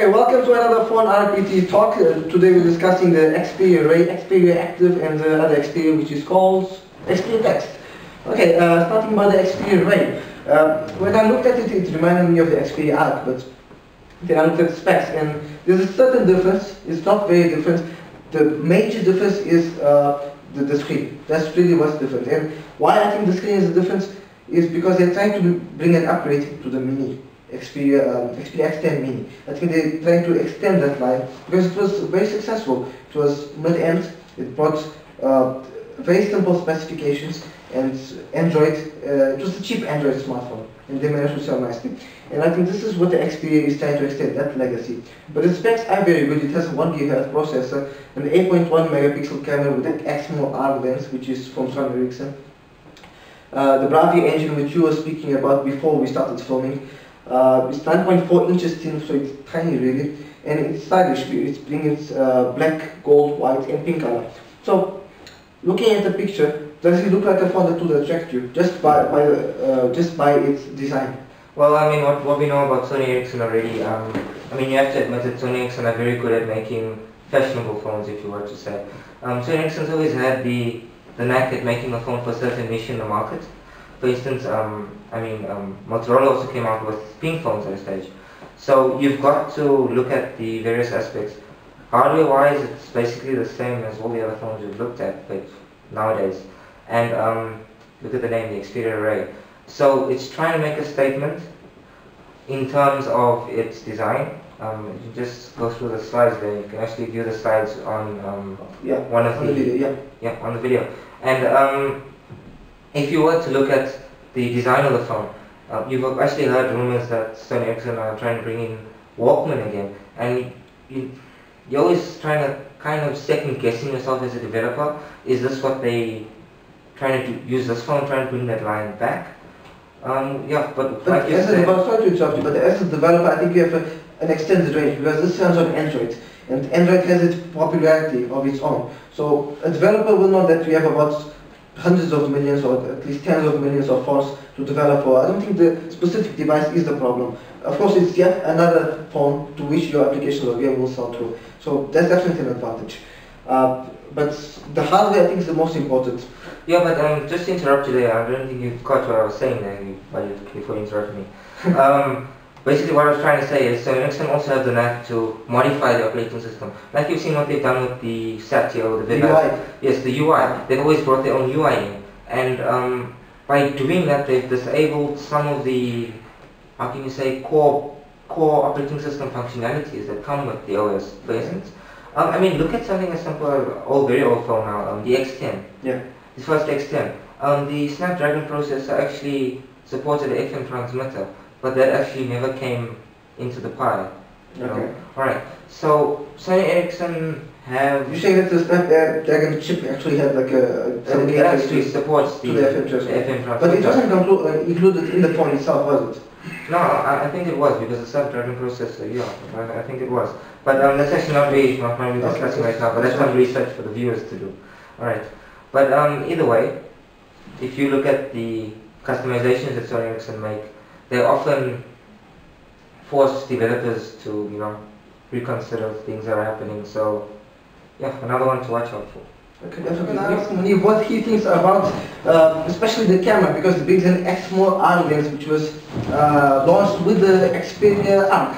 Okay, welcome to another PhoneRPT talk. Today we're discussing the Xperia Ray, Xperia Active, and the other Xperia which is called Xperia Text. Okay, starting by the Xperia Ray. When I looked at it, it reminded me of the Xperia Arc, but then I looked at the specs, and there's a certain difference. It's not very different. The major difference is the screen. That's really what's different. And why I think the screen is different is because they're trying to bring an upgrade to the Mini. Xperia X10 Mini. I think they're trying to extend that line because it was very successful. It was mid-end. It brought very simple specifications and Android. It was a cheap Android smartphone, and they managed to sell nicely. And I think this is what the Xperia is trying to extend, that legacy. But the specs are very good. It has a 1 GHz processor, an 8.1 megapixel camera with an external arm lens, which is from Sony Ericsson. The Bravia engine, which you were speaking about before we started filming. It's 9.4 inches thin, so it's tiny really, and it's stylish. It's bringing its black, gold, white, and pink color. So, looking at the picture, does it look like a phone that would attract you just by its design? Well, I mean, what we know about Sony Ericsson already, I mean, you have to admit that Sony Ericsson are very good at making fashionable phones, if you were to say. Sony Ericsson's always had the knack at making a phone for a certain niche in the market. For instance, Motorola also came out with pink phones at a stage. So you've got to look at the various aspects. Hardware-wise, it's basically the same as all the other phones we've looked at nowadays. And look at the name, the Xperia Ray. So it's trying to make a statement in terms of its design. You just go through the slides there. You can actually view the slides on one of the video. Yeah, on the video. And if you were to look at the design of the phone, you've actually heard rumors that Sony Ericsson are trying to bring in Walkman again, and you're always trying to kind of second guessing yourself as a developer. Is this what they trying to use this phone, trying to bring that line back? But like as a developer, sorry to interrupt you, but as a developer, I think you have an extended range because this runs on Android, and Android has its popularity of its own. So a developer will know that we have about hundreds of millions or at least tens of millions of phones to develop for. I don't think the specific device is the problem. Of course, it's yet another phone to which your application or game will sell through. So that's definitely an advantage. But the hardware, I think, is the most important. Yeah, but just to interrupt you there, I don't think you've caught what I was saying there before you interrupted me. Basically what I was trying to say is Sony Ericsson also have the knack to modify the operating system. Like you've seen what they've done with the Satya or the UI. Yes, the UI. They've always brought their own UI in. And by doing that, they've disabled some of the, how can you say, core operating system functionalities that come with the OS, for instance. I mean, look at something as simple as very old phone now, the X10. Yeah. The first X10. The Snapdragon processor actually supported the FM transmitter, but that actually never came into the pie. Okay. Alright, so Sony Ericsson have... You're saying that the Snapdragon chip actually had like it actually supports the FM transmitter. But it wasn't included in the phone itself, was it? No, I think it was, because the Snapdragon processor, I think it was. But that's actually not really discussing right now, but that's some research for the viewers to do. Alright, but either way, if you look at the customizations that Sony Ericsson make, they often force developers to, reconsider things that are happening. So, yeah, another one to watch out for. Okay, definitely. I asked Muneeb what he thinks about, especially the camera, because it brings an external arm lens, which was launched with the Xperia Arc.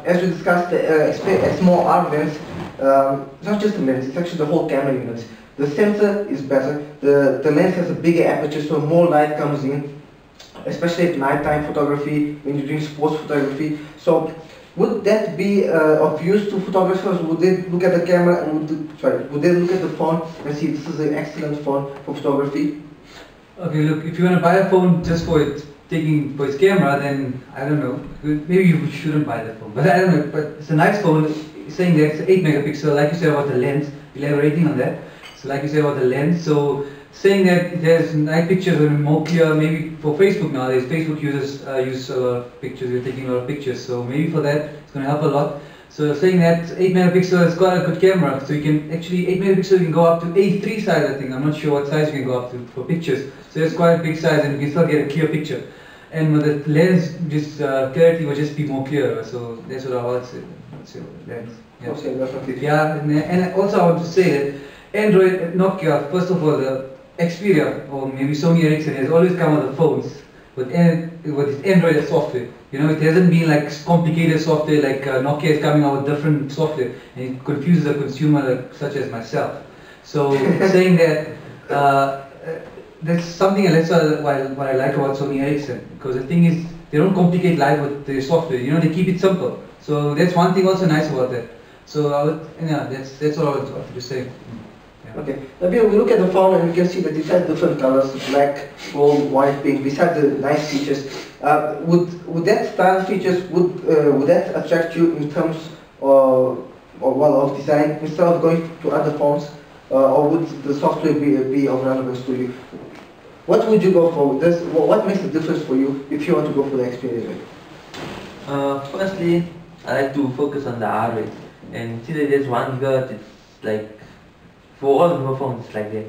As we discussed, the Xperia external arm lens, it's not just the lens; it's actually the whole camera unit. The sensor is better. The lens has a bigger aperture, so more light comes in, especially at nighttime photography, when you're doing sports photography. So, would that be of use to photographers? Would they look at the camera and would they look at the phone and see this is an excellent phone for photography? Okay, look, if you want to buy a phone just for its camera, then I don't know. Maybe you shouldn't buy the phone, but I don't know. But it's a nice phone. Saying that it's 8 megapixel, like you said about the lens, elaborating on that. So like you said about the lens, so saying that there's night pictures are more clear, maybe for Facebook nowadays, Facebook users use a lot of pictures, they're taking a lot of pictures, so maybe for that it's going to help a lot. So saying that 8 megapixel has got a good camera, so you can actually, 8 megapixel you can go up to A3 size I think, I'm not sure what size you can go up to for pictures. So it's quite a big size and you can still get a clear picture. and with the lens, just clarity will just be more clearer. So that's what I would say. That's your lens. Yeah. Okay, definitely. Yeah, and also I want to say that Android, Nokia, first of all, the Xperia or maybe Sony Ericsson has always come with the phones with its Android software. You know, it hasn't been like complicated software like Nokia is coming out with different software, and it confuses the consumer, like, such as myself. So saying that that's something else what I like about Sony Ericsson, because the thing is they don't complicate life with their software. You know, they keep it simple. So that's one thing also nice about that. So I would, yeah, that's all I wanted to say. Yeah. Okay. Nabeel, we look at the phone and we can see that it has different colors, black, gold, white, pink. Besides the nice features, would that style features would that attract you in terms of design instead of going to other phones, or would the software be of relevance to you? What would you go for? What makes the difference for you if you want to go for the Xperia? Firstly, I like to focus on the hardware, and see that there's 1 GHz. It's like for all new phones, it's like that.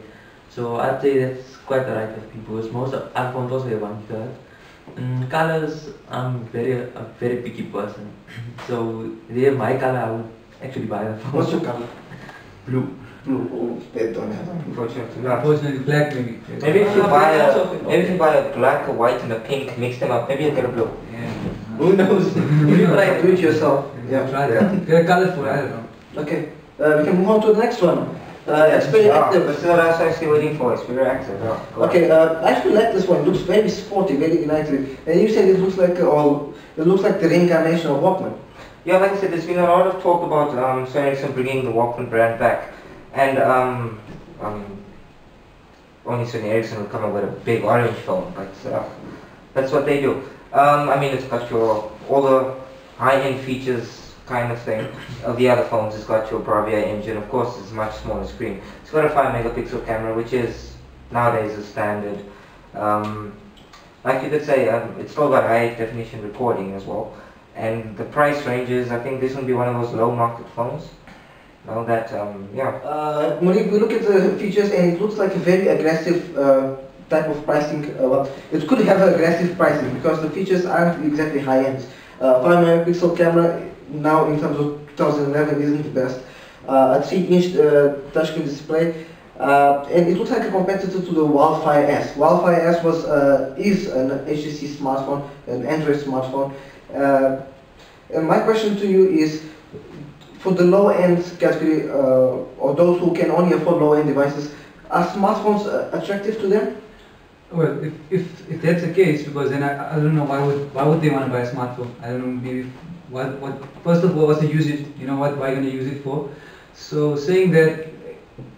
So I'd say that's quite alright for people, because most of our phones also have 1 GHz. Colors, I'm a very picky person. So if they have my color, I would actually buy the phone. What's your color? Blue. Blue. Oh, they don't have that. Unfortunately not. Unfortunately, black maybe. Maybe if you buy a black, a white and a pink, mix them up, maybe you get a blue. Yeah. Who knows? You try to do it yourself. Yeah, try that. They're colorful, I don't know. Okay. We can move on to the next one. Xperia Active. That's what I was actually waiting for. Xperia Active. Okay, I actually like this one. It looks very sporty, very nicely. And you said it looks like the reincarnation of Walkman. Yeah, like I said, there's been a lot of talk about Sony Ericsson bringing the Walkman brand back, and only Sony Ericsson will come up with a big orange phone, but that's what they do. I mean, it's got all the high-end features kind of thing of the other phones. It's got your Bravia engine, of course it's a much smaller screen. It's got a 5-megapixel camera, which is nowadays a standard. Like you could say, it's still got high definition recording as well. And the price ranges, I think this will be one of those low market phones. Now that, yeah. Muneeb, we look at the features and it looks like a very aggressive type of pricing. It could have aggressive pricing because the features aren't exactly high-end. 5-megapixel camera now in terms of 2011 isn't the best. A 3-inch touchscreen display, and it looks like a competitor to the Wildfire S. Wildfire S is an HTC smartphone, an Android smartphone. And my question to you is, for the low-end category, or those who can only afford low-end devices, are smartphones attractive to them? Well, if that's the case, because then I don't know why would they want to buy a smartphone? I don't know, maybe what first of all, what's the usage? You know what are you going to use it for? So saying that,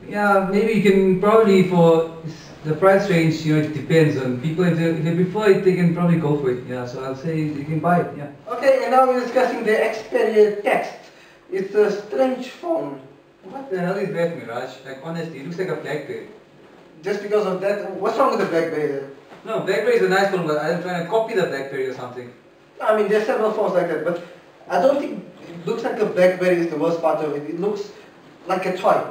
yeah, maybe you can probably, for the price range, you know, it depends on people. If they prefer it, they can probably go for it. Yeah, so I'll say you can buy it. Yeah. Okay, and now we're discussing the Xperia Text. It's a strange phone. What the hell is that, Meraj? Like, honestly, it looks like a BlackBerry. Just because of that, what's wrong with the BlackBerry then? No, BlackBerry is a nice phone, but I'm trying to copy the BlackBerry or something. I mean, there's several phones like that, but I don't think it looks like a BlackBerry is the worst part of it. It looks like a toy.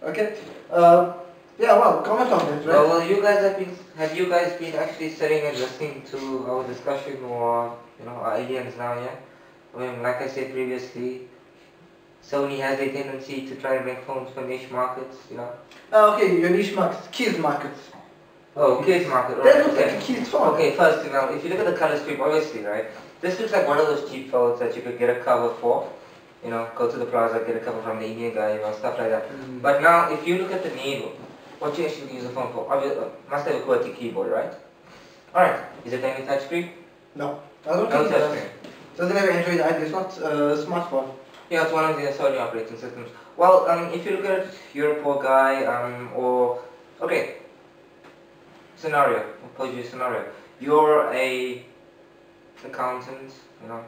Okay? Yeah, well, comment on that, right? Well, have you guys been actually sitting and listening to our discussion or, you know, our ideas now, yeah? I mean, like I said previously, Sony has a tendency to try to make phones for niche markets, you know? Okay, your niche markets, kids markets. Oh, kids market, right. That looks like a kid's phone. Okay, first, you know, if you look at the color scheme, obviously, right, this looks like one of those cheap phones that you could get a cover for. You know, go to the plaza, get a cover from the Indian guy, you know, stuff like that. But now, if you look at the need, what you actually use the phone for, must have a QWERTY keyboard, right? Alright, is it any touchscreen? No, I don't No think it does. touchscreen. Doesn't have Android either, it's not a smartphone. Yeah, it's one of the Sony operating systems. Well, if you look at it, you're a poor guy, okay, scenario, I'll pose you a scenario. You're a accountant, you know,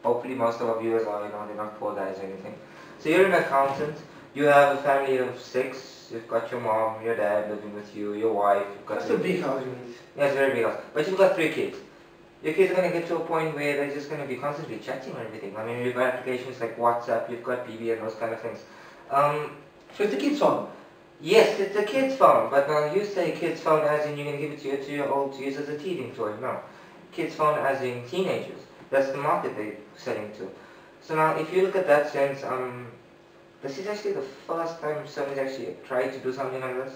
hopefully most of our viewers are, you know, they're not poor guys or anything. So you're an accountant, you have a family of 6, you've got your mom, your dad living with you, your wife, you've got... That's a big house, you need. Yeah, it's a very big house. But you've got 3 kids. Your kids are going to get to a point where they're just going to be constantly chatting or everything. I mean, you've got applications like WhatsApp, you've got BB and those kind of things. So it's a kid's phone. Yes, it's a kid's phone, but now you say kid's phone as in you're going to give it to your 2-year-old to use as a teething toy. No. Kids phone as in teenagers. That's the market they're selling to. So now if you look at that sense, this is actually the first time Sony's actually tried to do something like this.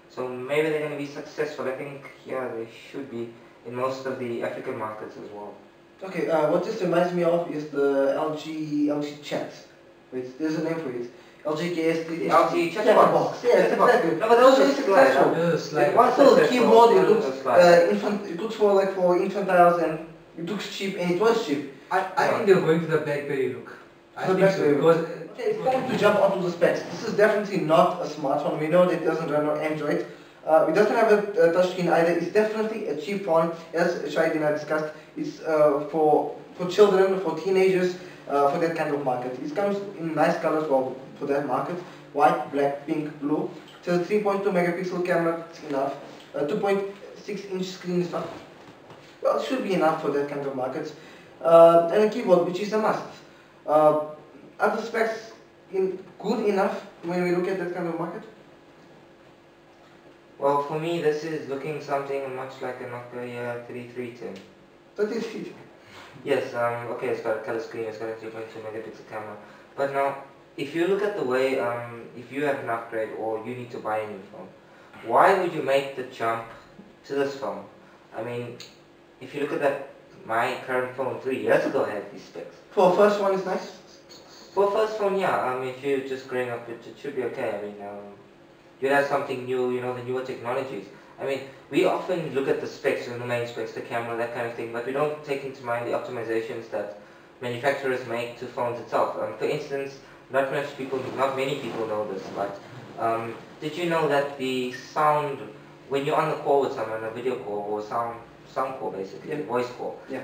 So maybe they're going to be successful. I think, yeah, they should be in most of the African markets as well. Okay, what this reminds me of is the LG chat. Wait, there's a name for it. LG KST. LG chat box. Yes, exactly. No, but those are successful. Like, One Still, the successful, keyboard, one it looks successful. it looks for infantiles, and it looks cheap, and it was cheap. I think they're going for the BlackBerry look. I The think so, BlackBerry. because Okay, it's time to jump onto the specs. This is definitely not a smartphone. We know that it doesn't run on Android. It doesn't have a touchscreen either. It's definitely a cheap phone, as Shahid and I discussed. It's for children, for teenagers, for that kind of market. It comes in nice colors for that market: white, black, pink, blue. It has a 3.2 megapixel camera. It's enough. 2.6-inch screen is not. Well, it should be enough for that kind of markets. And a keyboard, which is a must. Are the specs good enough when we look at that kind of market? Well, for me, this is looking something much like a Nokia 3310. 33. Yes, okay, it's got a color screen, it's got a 3.2 megapixel camera. But now, if you look at the way, if you have an upgrade or you need to buy a new phone, why would you make the jump to this phone? I mean, if you look at that, my current phone 3 years ago had these specs. For first one is nice. For a first phone, yeah, if you're just growing up, it should be okay. I mean, you have something new, the newer technologies. I mean, we often look at the specs, the main specs, the camera, that kind of thing, but we don't take into mind the optimizations that manufacturers make to phones itself. For instance, not many people know this, but did you know that the sound, when you're on the call with someone, a video call or sound call basically, Yeah. voice call, Yeah.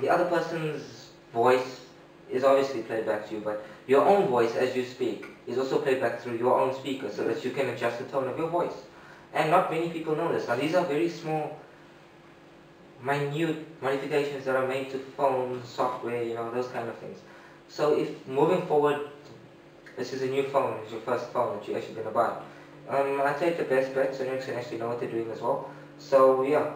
the other person's voice is obviously played back to you, but your own voice as you speak is also played back through your own speaker so that you can adjust the tone of your voice. And not many people know this. Now these are very small, minute modifications that are made to phones, software, those kind of things. So if moving forward, this is a new phone, it's your first phone that you're actually going to buy. I'd say it's the best bet, so Ericsson actually know what they're doing as well. So yeah.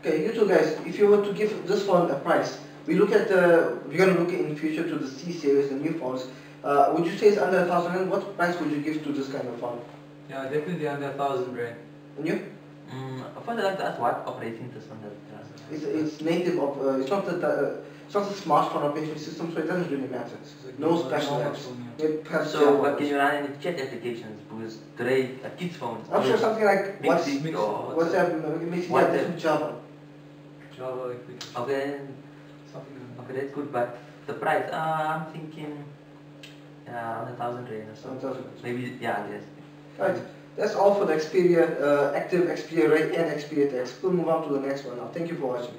Okay, you two guys, if you were to give this phone a price, we're going to look in the future to the C series, the new phones. Would you say it's under 1,000? What price would you give to this kind of phone? yeah, definitely under 1,000 rand. And you? I find like that's what operating system does. It's native of, it's not a smartphone operating system, so it doesn't really matter. like No normal special phone, apps. yeah. It has So, but can you run any chat applications? Because today, a kid's phone. I'm sure something like Mixing or WhatsApp, mixing WhatsApp. this with Java. Java, like we- Okay, something like that. okay, that's good. But the price, I'm thinking around 1,000 rand or so. 1,000. Maybe, yeah, yes. Right, that's all for the Xperia, Active Xperia Ray and Xperia Text. We'll move on to the next one now. Thank you for watching.